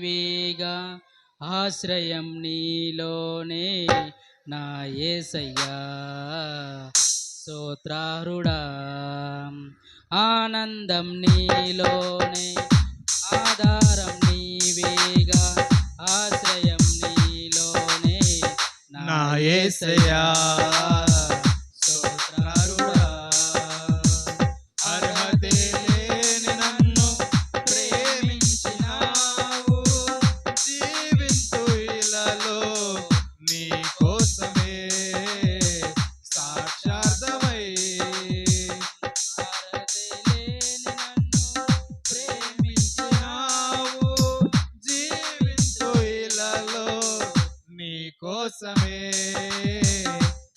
నీవేగా ఆశ్రయం నీలోనే నా యేసయ్యా స్తోత్రారుడా ఆనందం నీలోనే ఆధారం నీవేగా ఆశ్రయం నీలోనే నా యేసయ్యా స్తోత్రారుడా అర్హతే లేని నన్ను ప్రేమించినావు జీవింతు ఇలాలో నీ కోసమే సాక్షార్థమై అర్హతే లేని నన్ను ప్రేమించినావు జీవింతు ఇలాలో నీ కోసమే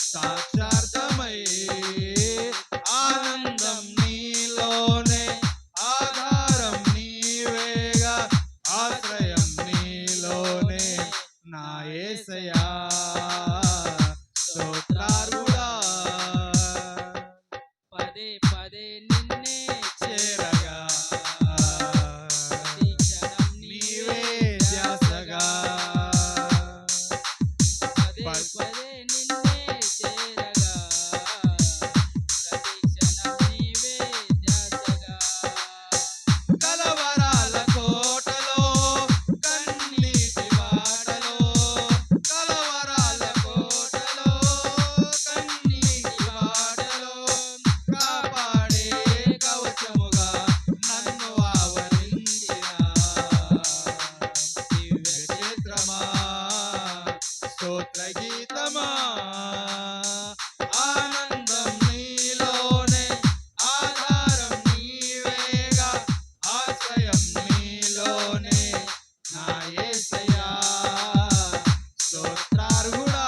సాక్షార్థమై ఆనందం నీలోనే ఆధారం నీవేగా ఆశ్రయం నీలోనే నా యేసయ్యా స్తోత్రారుడా పదే పదే నిన్నే చేరగా ప్రతి క్షణం నీవే ధ్యాసగా పదే పదే నిన్నే చేరగా ప్రతి క్షణం నీవే ధ్యాసగా కలవరాల కోటలో కన్నీటి బాటలో కలవరాల కోటలో కన్నీటి బాటలో కాపాడే కవచముగా నన్ను ఆవరించిన దివ్య క్షేత్రమా స్తోత్ర గీతమా ఆనందం నీలోనే ఆధారం నీవేగా ఆశ్రయం నీలోనే నా యేసయ్యా స్తోత్రార్హుడా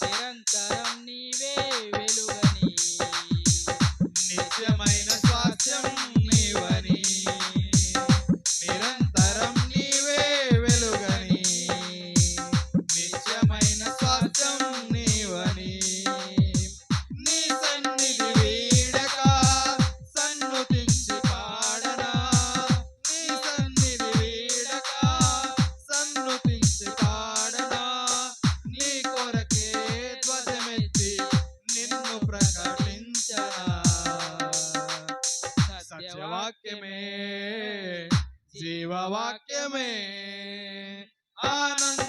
నిరంతరం నీవే వెలుగని నిత్యమైన స్వాస్థ్యం నీవని నిరంతరం నీవే వెలుగని నిత్యమైన స్వాస్థ్యం నీవని నీ సన్నిధి వీడక సన్నుతించి పాడనా నీ సన్నిధి వీడక సన్నుతించి పాడనా నీ కొరకే ధ్వజమెత్తి నిన్ను ప్రకటించనా సత్యవాక్యమే జీవవాక్యమే ఆనంద